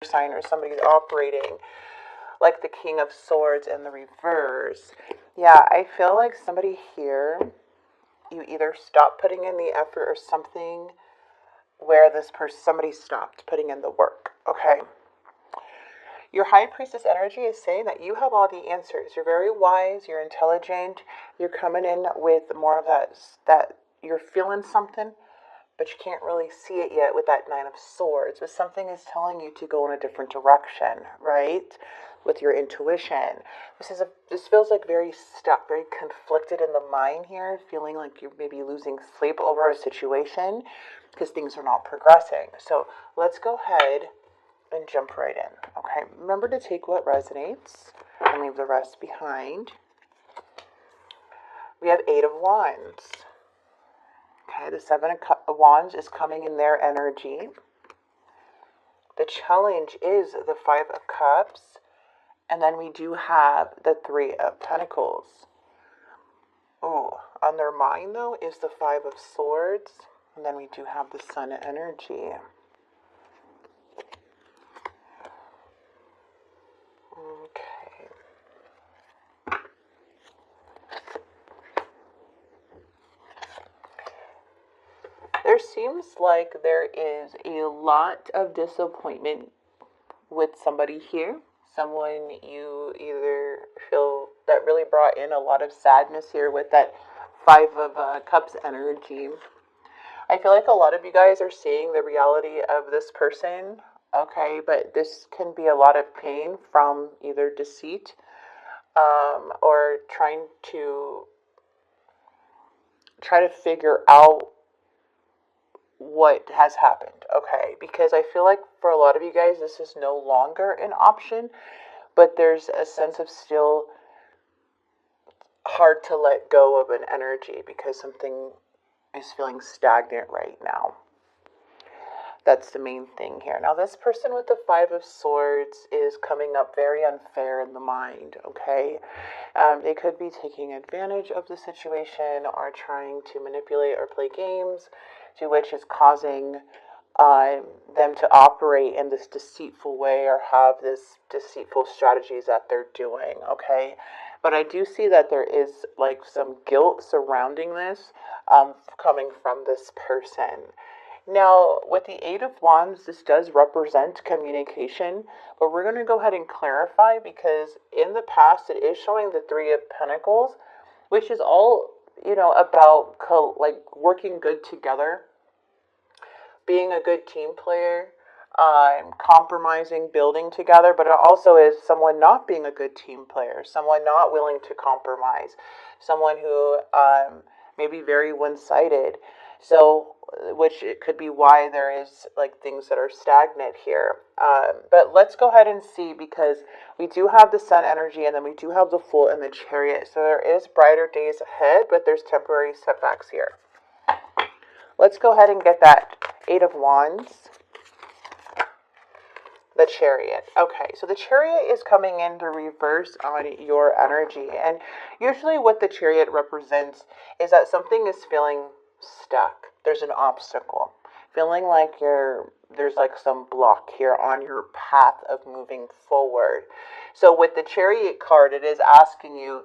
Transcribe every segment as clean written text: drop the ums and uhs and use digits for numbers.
sign or somebody's operating like the King of Swords in the reverse. Yeah, I feel like somebody here, you either stop putting in the effort or something where this person, somebody stopped putting in the work, okay? Your High Priestess energy is saying that you have all the answers. You're very wise, you're intelligent, you're coming in with more of that you're feeling something, but you can't really see it yet with that Nine of Swords. But something is telling you to go in a different direction, right? With your intuition. This feels like very stuck, very conflicted in the mind here, feeling like you're maybe losing sleep over a situation because things are not progressing. So let's go ahead and jump right in. Okay, remember to take what resonates and leave the rest behind. We have Eight of Wands. Okay, the Seven of Wands is coming in their energy. The challenge is the Five of Cups. And then we do have the Three of Pentacles. Oh, on their mind, though, is the Five of Swords. And then we do have the Sun energy. Okay. There seems like there is a lot of disappointment with somebody here. Someone you either feel that really brought in a lot of sadness here with that Five of Cups energy. I feel like a lot of you guys are seeing the reality of this person, okay, but this can be a lot of pain from either deceit or trying to figure out what has happened, okay? Because I feel like for a lot of you guys, this is no longer an option, but there's a sense of still hard to let go of an energy because something is feeling stagnant right now. That's the main thing here. Now, this person with the Five of Swords is coming up very unfair in the mind, okay? They could be taking advantage of the situation or trying to manipulate or play games, to which is causing them to operate in this deceitful way or have this deceitful strategies that they're doing, okay? But I do see that there is like some guilt surrounding this coming from this person. Now, with the Eight of Wands, this does represent communication, but we're going to go ahead and clarify because in the past it is showing the Three of Pentacles, which is all, about like working good together, being a good team player, compromising, building together, but it also is someone not being a good team player, someone not willing to compromise, someone who may be very one-sided. So, which it could be why there is like things that are stagnant here. But let's go ahead and see, because we do have the Sun energy and then we do have the Fool and the Chariot. So there is brighter days ahead, but there's temporary setbacks here. Let's go ahead and get that Eight of Wands. The Chariot. Okay, so the Chariot is coming in the reverse on your energy. And usually what the Chariot represents is that something is feeling stuck. There's an obstacle. Feeling like there's like some block here on your path of moving forward. So with the Chariot card, it is asking you,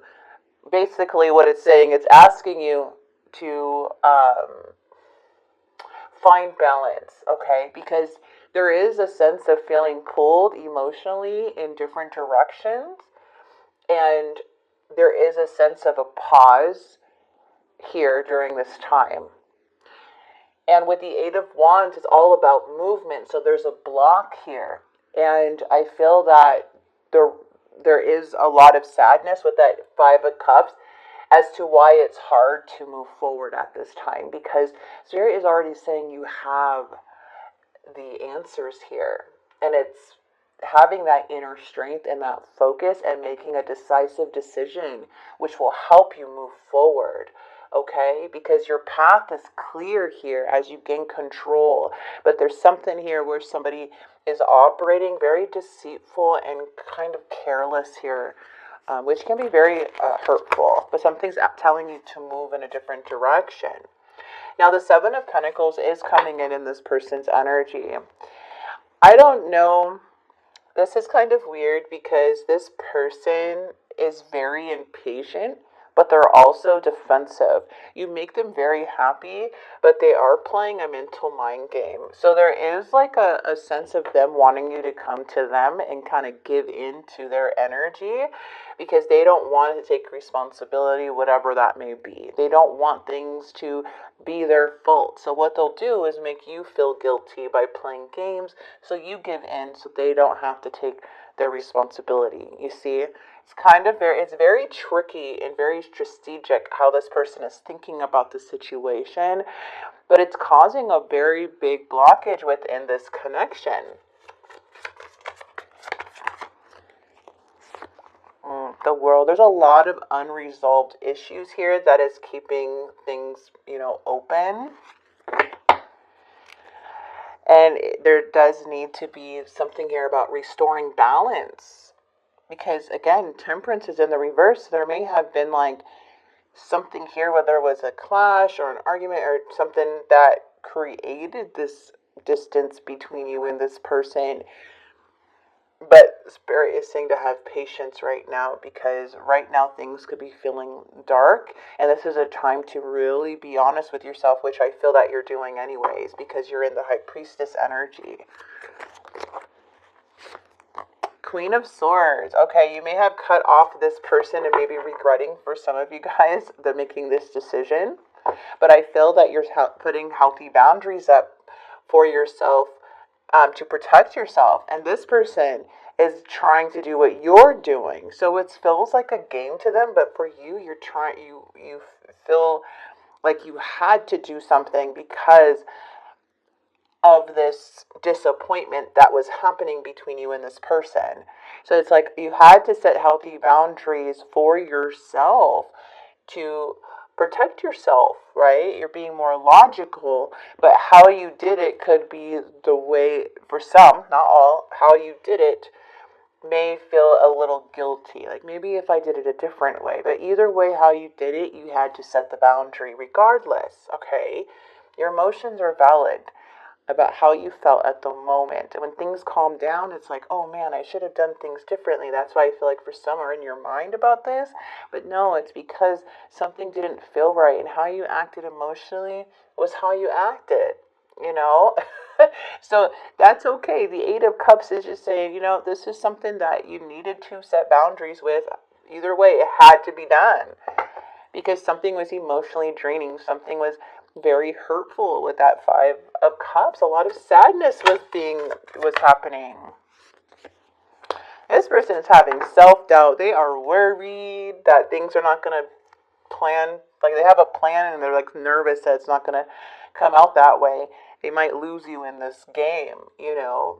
basically what it's saying, it's asking you to find balance, okay? Because there is a sense of feeling pulled emotionally in different directions, and there is a sense of a pause here during this time. And with the Eight of Wands, it's all about movement, so there's a block here. And I feel that there is a lot of sadness with that Five of Cups as to why it's hard to move forward at this time, because Spirit is already saying you have the answers here, and it's having that inner strength and that focus and making a decisive decision which will help you move forward, okay? Because your path is clear here as you gain control, but there's something here where somebody is operating very deceitful and kind of careless here, which can be very hurtful, but something's telling you to move in a different direction. Now, the Seven of Pentacles is coming in this person's energy. I don't know This is kind of weird because this person is very impatient, but they're also defensive. You make them very happy, but they are playing a mental mind game. So there is like a sense of them wanting you to come to them and kind of give in to their energy because they don't want to take responsibility, whatever that may be. They don't want things to be their fault. So what they'll do is make you feel guilty by playing games so you give in so they don't have to take their responsibility. You see, it's very tricky and very strategic how this person is thinking about the situation, but it's causing a very big blockage within this connection. The world, there's a lot of unresolved issues here that is keeping things, open. And there does need to be something here about restoring balance. Because again, temperance is in the reverse. There may have been like something here, whether it was a clash or an argument or something that created this distance between you and this person. But Spirit is saying to have patience right now because right now things could be feeling dark. And this is a time to really be honest with yourself, which I feel that you're doing anyways because you're in the High Priestess energy. Queen of Swords. Okay, you may have cut off this person and maybe regretting for some of you guys that making this decision. But I feel that you're putting healthy boundaries up for yourself to protect yourself. And this person is trying to do what you're doing. So it feels like a game to them, but for you, you feel like you had to do something because of this disappointment that was happening between you and this person. So it's like you had to set healthy boundaries for yourself to protect yourself, right? You're being more logical, but how you did it could be the way, for some, not all, how you did it may feel a little guilty. Like maybe if I did it a different way, but either way, how you did it, you had to set the boundary regardless, okay? Your emotions are valid about how you felt at the moment. And when things calm down, it's like, oh man, I should have done things differently. That's why I feel like for some are in your mind about this. But no, it's because something didn't feel right. And how you acted emotionally was how you acted, So that's okay. The Eight of Cups is just saying, this is something that you needed to set boundaries with. Either way, it had to be done. Because something was emotionally draining. Something was very hurtful with that Five of Cups. A lot of sadness was happening. This person is having self-doubt. They are worried that things are not going to plan. Like they have a plan and they're like nervous that it's not going to come out that way. They might lose you in this game,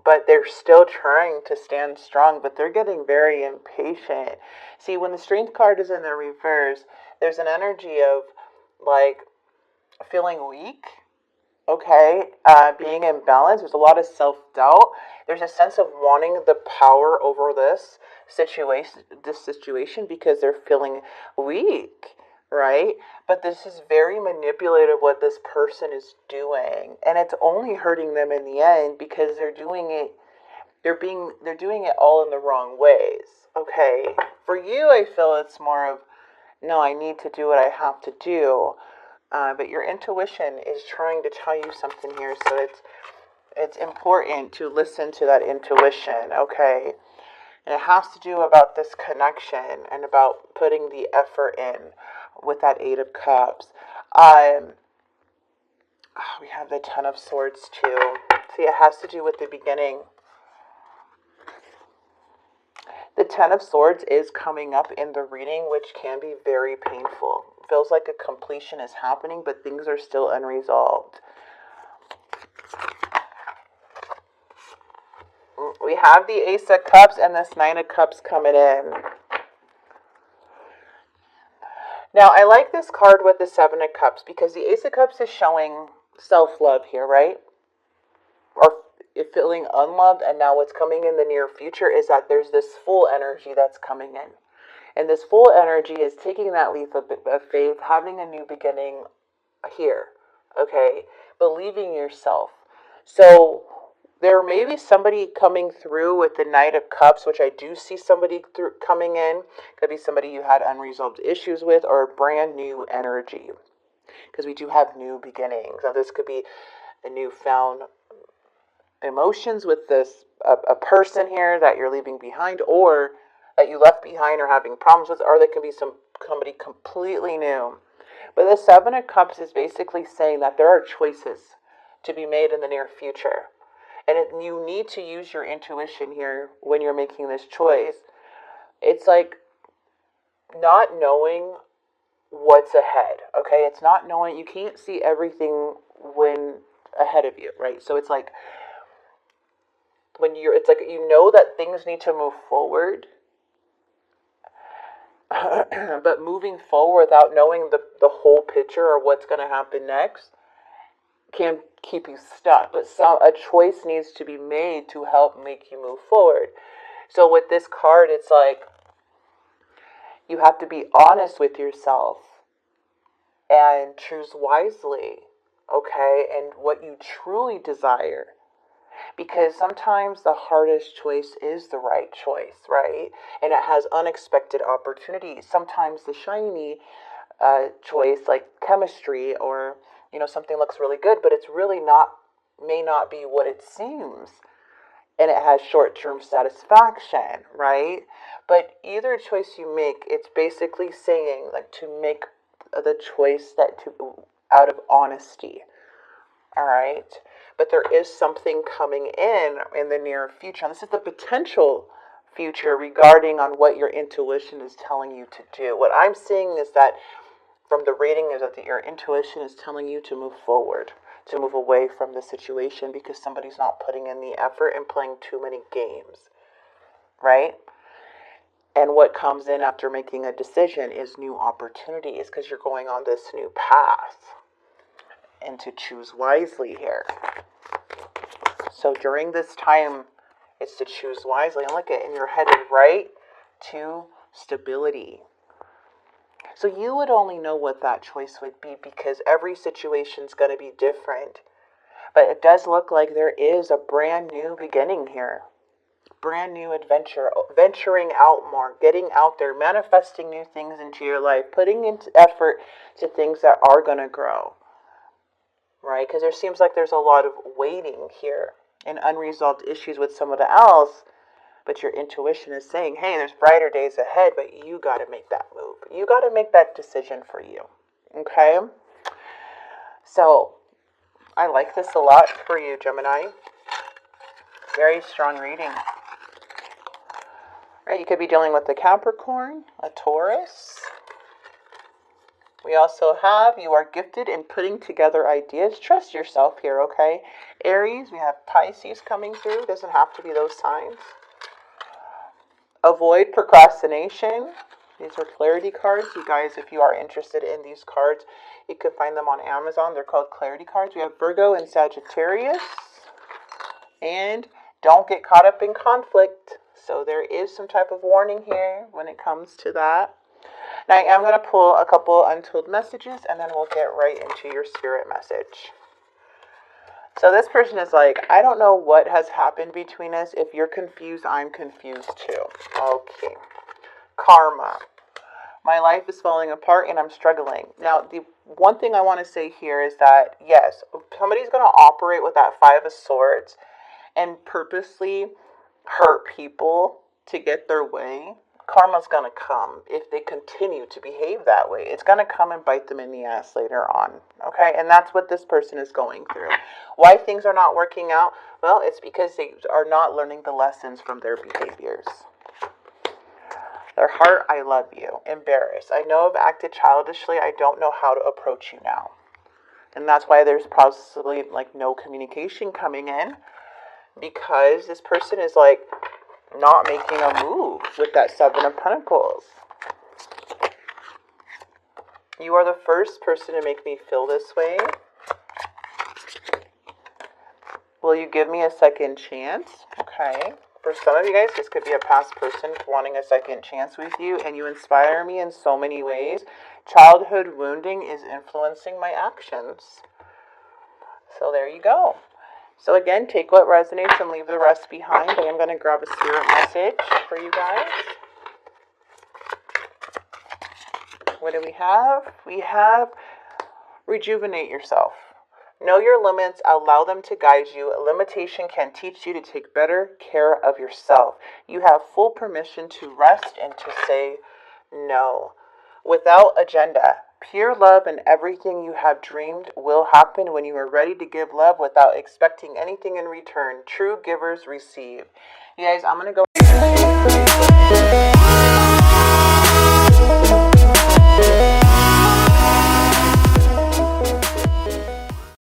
but they're still trying to stand strong, but they're getting very impatient. See, when the Strength card is in the reverse, there's an energy of like feeling weak, okay, being imbalanced. There's a lot of self-doubt. There's a sense of wanting the power over this situation because they're feeling weak, right? But this is very manipulative what this person is doing, and it's only hurting them in the end because they're doing it all in the wrong ways. Okay, for you, I feel it's more of no, I need to do what I have to do. But your intuition is trying to tell you something here, so it's important to listen to that intuition, okay? And it has to do about this connection and about putting the effort in with that Eight of Cups. We have the Ten of Swords too. See, it has to do with the beginning. The Ten of Swords is coming up in the reading, which can be very painful. It feels like a completion is happening, but things are still unresolved. We have the Ace of Cups and this Nine of Cups coming in. Now, I like this card with the Seven of Cups because the Ace of Cups is showing self-love here, right? Or feeling unloved, and now what's coming in the near future is that there's this full energy that's coming in. And this full energy is taking that leap of faith, having a new beginning here, okay? Believing yourself. So There may be somebody coming through with the Knight of Cups, which I do see somebody coming in. Could be somebody you had unresolved issues with, or a brand new energy, because we do have new beginnings. Now this could be a newfound emotions with this a person here that you're leaving behind, or that you left behind or having problems with, or there can be somebody completely new. But the Seven of Cups is basically saying that there are choices to be made in the near future. And you need to use your intuition here when you're making this choice. It's like not knowing what's ahead, okay? It's not knowing, you can't see everything when ahead of you, right? So it's like it's like you know that things need to move forward, but moving forward without knowing the whole picture or what's going to happen next can keep you stuck. But a choice needs to be made to help make you move forward. So with this card, it's like you have to be honest with yourself and choose wisely, okay, and what you truly desire. Because sometimes the hardest choice is the right choice, right? And it has unexpected opportunities. Sometimes the shiny choice, like chemistry, or something looks really good, but it's really may not be what it seems, and it has short-term satisfaction, right? But either choice you make, it's basically saying like to make the choice out of honesty. All right, but there is something coming in the near future. And this is the potential future regarding on what your intuition is telling you to do. What I'm seeing is that from the reading is that your intuition is telling you to move forward, to move away from the situation because somebody's not putting in the effort and playing too many games, right? And what comes in after making a decision is new opportunities because you're going on this new path. And to choose wisely here. So during this time, it's to choose wisely. And look at, and you're headed right to stability. So you would only know what that choice would be because every situation's going to be different. But it does look like there is a brand new beginning here. Brand new adventure, venturing out more, getting out there, manifesting new things into your life, putting into effort to things that are going to grow. Right? Because there seems like there's a lot of waiting here and unresolved issues with someone else, but your intuition is saying, hey, there's brighter days ahead, but you got to make that move. You got to make that decision for you. Okay? So, I like this a lot for you, Gemini. Very strong reading. Right? You could be dealing with a Capricorn, a Taurus. We also have, you are gifted in putting together ideas. Trust yourself here, okay? Aries, we have Pisces coming through. It doesn't have to be those signs. Avoid procrastination. These are clarity cards. You guys, if you are interested in these cards, you can find them on Amazon. They're called clarity cards. We have Virgo and Sagittarius. And don't get caught up in conflict. So there is some type of warning here when it comes to that. Now, I am going to pull a couple untold messages, and then we'll get right into your spirit message. So this person is like, I don't know what has happened between us. If you're confused, I'm confused too. Okay. Karma. My life is falling apart, and I'm struggling. Now, the one thing I want to say here is that, yes, somebody's going to operate with that Five of Swords and purposely hurt people to get their way. Karma's going to come if they continue to behave that way. It's going to come and bite them in the ass later on. Okay? And that's what this person is going through. Why things are not working out? Well, it's because they are not learning the lessons from their behaviors. Their heart, I love you. Embarrassed. I know I've acted childishly. I don't know how to approach you now. And that's why there's possibly like no communication coming in. Because this person is like not making a move with that Seven of Pentacles. You are the first person to make me feel this way. Will you give me a second chance? Okay. For some of you guys, this could be a past person wanting a second chance with you, and you inspire me in so many ways. Childhood wounding is influencing my actions. So there you go. So again, take what resonates and leave the rest behind. I am going to grab a spirit message for you guys. What do we have? We have rejuvenate yourself. Know your limits, allow them to guide you. A limitation can teach you to take better care of yourself. You have full permission to rest and to say no. Without agenda, pure love and everything you have dreamed will happen when you are ready to give love without expecting anything in return. True givers receive. You guys, I'm going to go